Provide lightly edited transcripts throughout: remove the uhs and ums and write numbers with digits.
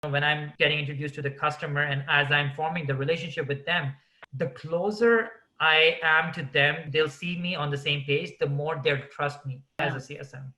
When I'm getting introduced to the customer and as I'm forming the relationship with them, the closer I am to them, they'll see me on the same page, the more they'll trust me as a CSM.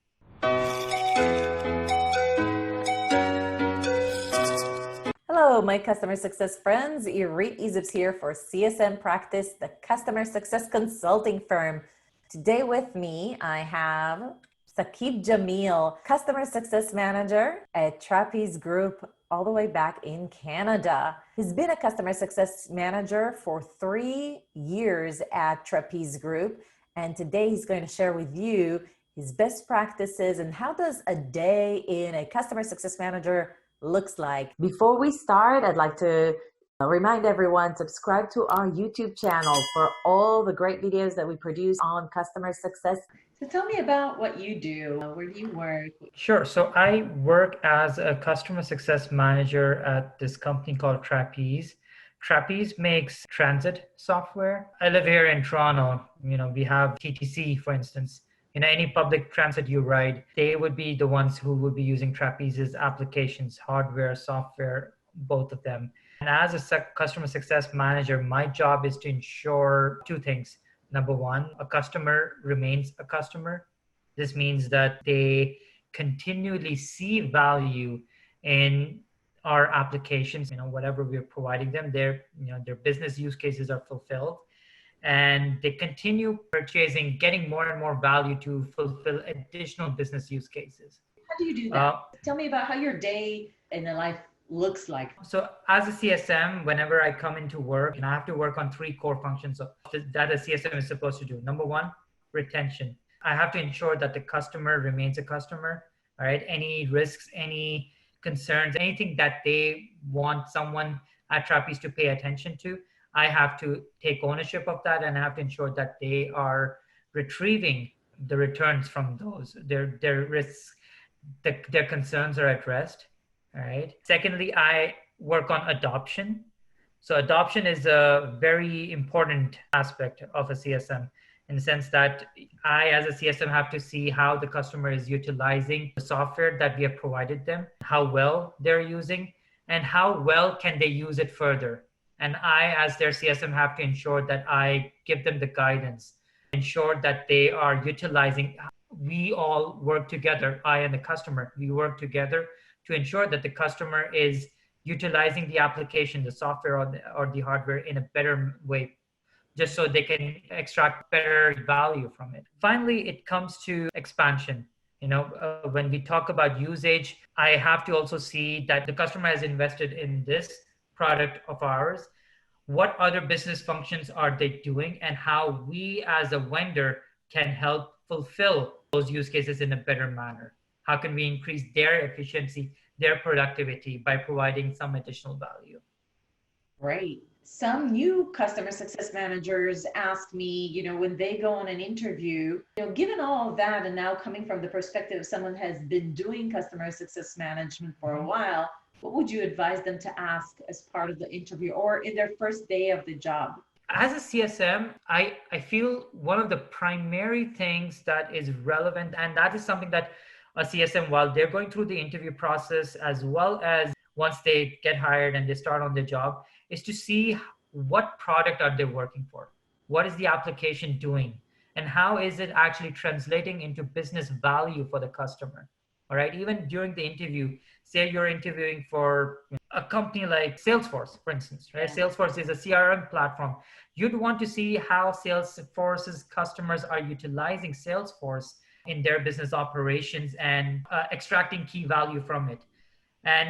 Hello, my customer success friends. Irit Izubs here for CSM Practice, the customer success consulting firm. Today with me, I have Saqib Jamil, customer success manager at Trapeze Group, all the way back in Canada. He's been a customer success manager for 3 years at Trapeze Group, and today he's going to share with you his best practices and how does a day in a customer success manager looks like. Before we start, I'd like to remind everyone, subscribe to our YouTube channel for all the great videos that we produce on customer success. So tell me about what you do. Where do you work? Sure. So I work as a customer success manager at this company called Trapeze. Trapeze makes transit software. I live here in Toronto. We have TTC, for instance. Any public transit you ride, they would be the ones who would be using Trapeze's applications, hardware, software, both of them. And as a customer success manager, my job is to ensure 2 things. Number 1, a customer remains a customer. This means that they continually see value in our applications, whatever we're providing them, their business use cases are fulfilled. And they continue purchasing, getting more and more value to fulfill additional business use cases. How do you do that? Tell me about how your day in the life looks like. So as a CSM, whenever I come into work, I have to work on 3 core functions that a CSM is supposed to do. Number 1, retention. I have to ensure that the customer remains a customer, all right? Any risks, any concerns, anything that they want someone at Trapeze to pay attention to, I have to take ownership of that, and I have to ensure that they are retrieving the returns from those. Their risks, their concerns are addressed. All right. Secondly, I work on adoption. So adoption is a very important aspect of a CSM in the sense that I, as a CSM, have to see how the customer is utilizing the software that we have provided them, how well they're using, and how well can they use it further. And I, as their CSM, have to ensure that I give them the guidance, ensure that they are utilizing. We all work together, I and the customer, we work together to ensure that the customer is utilizing the application, the software or the hardware in a better way, just so they can extract better value from it. Finally, it comes to expansion. When we talk about usage, I have to also see that the customer has invested in this product of ours. What other business functions are they doing, and how we as a vendor can help fulfill those use cases in a better manner? How can we increase their efficiency, their productivity by providing some additional value? Great. Some new customer success managers ask me, when they go on an interview, given all of that, and now coming from the perspective of someone who has been doing customer success management for a while, what would you advise them to ask as part of the interview or in their first day of the job? As a CSM, I feel one of the primary things that is relevant, and that is something that a CSM, while they're going through the interview process, as well as once they get hired and they start on their job, is to see what product are they working for? What is the application doing? And how is it actually translating into business value for the customer? All right, even during the interview, say you're interviewing for a company like Salesforce, for instance, right? Yeah. Salesforce is a CRM platform. You'd want to see how Salesforce's customers are utilizing Salesforce in their business operations and extracting key value from it. And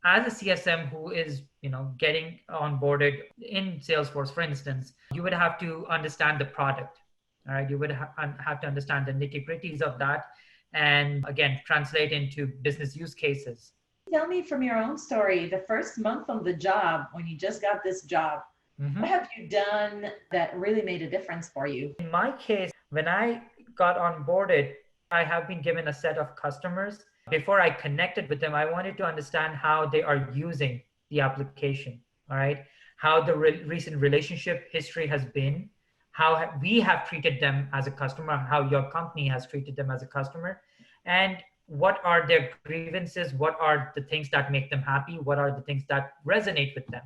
as a CSM who is, getting onboarded in Salesforce, for instance, you would have to understand the product. All right, you would have to understand the nitty-gritties of that, and again, translate into business use cases. Tell me from your own story, the first month on the job, when you just got this job, what have you done that really made a difference for you? In my case, when I got onboarded, I have been given a set of customers. Before I connected with them, I wanted to understand how they are using the application, all right? How the recent relationship history has been, how we have treated them as a customer, how your company has treated them as a customer. And what are their grievances, what are the things that make them happy, what are the things that resonate with them.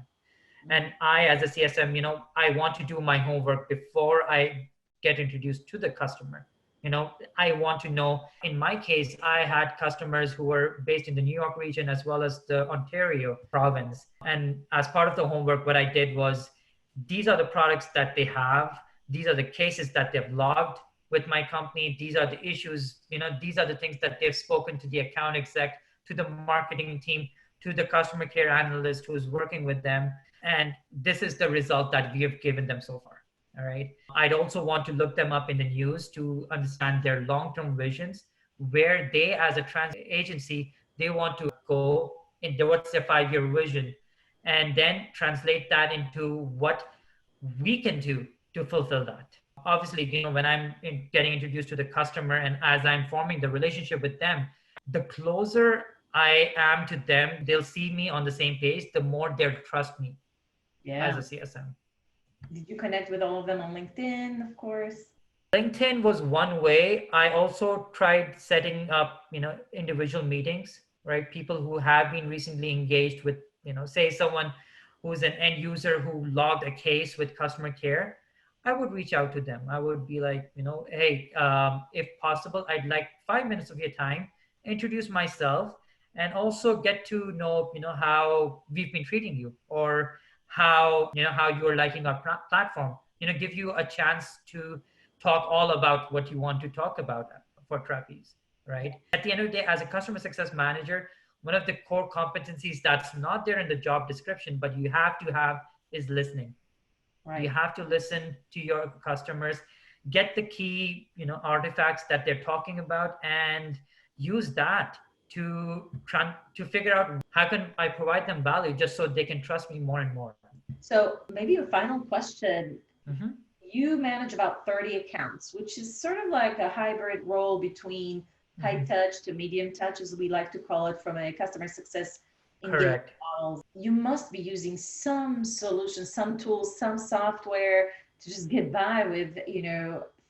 And I, as a CSM, I want to do my homework before I get introduced to the customer. I want to know, in my case, I had customers who were based in the New York region as well as the Ontario province. And as part of the homework, what I did was, these are the products that they have. These are the cases that they've logged with my company. These are the issues, these are the things that they've spoken to the account exec, to the marketing team, to the customer care analyst who's working with them. And this is the result that we have given them so far. All right. I'd also want to look them up in the news to understand their long-term visions, where they, as a trans agency, they want to go in, what's their 5-year vision, and then translate that into what we can do to fulfill that. Obviously, when I'm getting introduced to the customer and as I'm forming the relationship with them, the closer I am to them, they'll see me on the same page, the more they'll trust me as a CSM. Did you connect with all of them on LinkedIn, of course? LinkedIn was one way. I also tried setting up, individual meetings, right? People who have been recently engaged with, say someone who's an end user who logged a case with customer care. I would reach out to them. I would be like, hey, if possible, I'd like 5 minutes of your time, introduce myself, and also get to know, how we've been treating you, or how you're liking our platform. Give you a chance to talk all about what you want to talk about for Trapeze, right? At the end of the day, as a customer success manager, one of the core competencies that's not there in the job description, but you have to have, is listening. Right. You have to listen to your customers, get the key, artifacts that they're talking about, and use that to figure out how can I provide them value, just so they can trust me more and more. So maybe a final question. Mm-hmm. You manage about 30 accounts, which is sort of like a hybrid role between high touch to medium touch, as we like to call it, from a customer success engagement model. You must be using some solutions, some tools, some software to just get by with,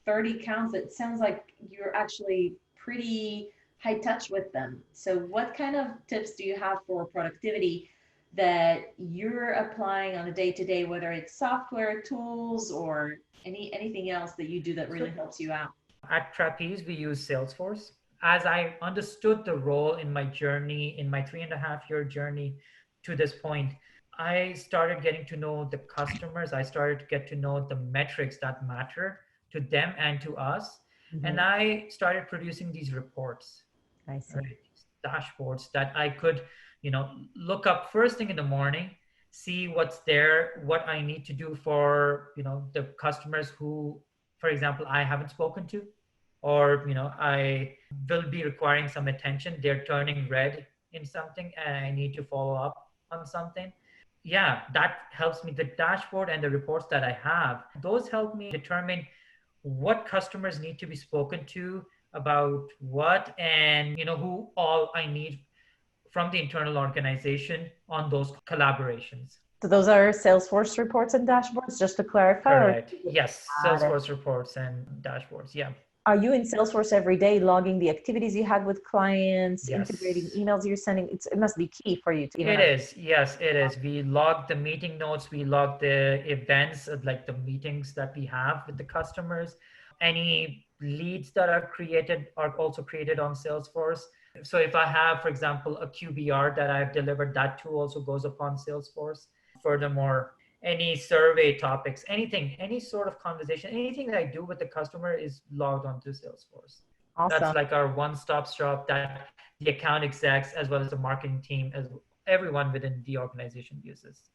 30 accounts. It sounds like you're actually pretty high touch with them. So what kind of tips do you have for productivity that you're applying on a day-to-day, whether it's software tools or anything else that you do that really helps you out? At Trapeze, we use Salesforce. As I understood the role in my journey, in my 3.5-year journey to this point, I started getting to know the customers. I started to get to know the metrics that matter to them and to us. And I started producing these reports, right? These dashboards that I could, look up first thing in the morning, see what's there, what I need to do for, the customers who, for example, I haven't spoken to, or, I will be requiring some attention. They're turning red in something and I need to follow up on something. Yeah, that helps me. The dashboard and the reports that I have, those help me determine what customers need to be spoken to about what, and, who all I need from the internal organization on those collaborations. So those are Salesforce reports and dashboards, just to clarify? Correct. Yes, Salesforce reports and dashboards. Yeah. Are you in Salesforce every day, logging the activities you had with clients, Yes. integrating emails you're sending? It must be key for you to. It is. Yes, it is. We log the meeting notes. We log the events, like the meetings that we have with the customers. Any leads that are created are also created on Salesforce. So if I have, for example, a QBR that I've delivered, that too also goes upon Salesforce. Furthermore, any survey topics, anything, any sort of conversation, anything that I do with the customer is logged onto Salesforce. Awesome. That's like our one-stop shop that the account execs, as well as the marketing team, as everyone within the organization uses.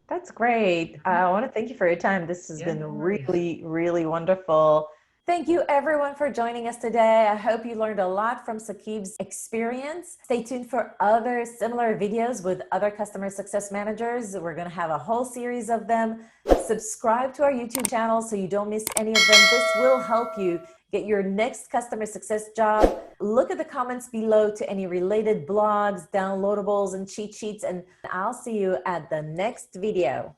That's great. I want to thank you for your time. This has been really, really wonderful. Thank you everyone for joining us today. I hope you learned a lot from Saqib's experience. Stay tuned for other similar videos with other customer success managers. We're going to have a whole series of them. Subscribe to our YouTube channel so you don't miss any of them. This will help you get your next customer success job. Look at the comments below to any related blogs, downloadables, and cheat sheets, and I'll see you at the next video.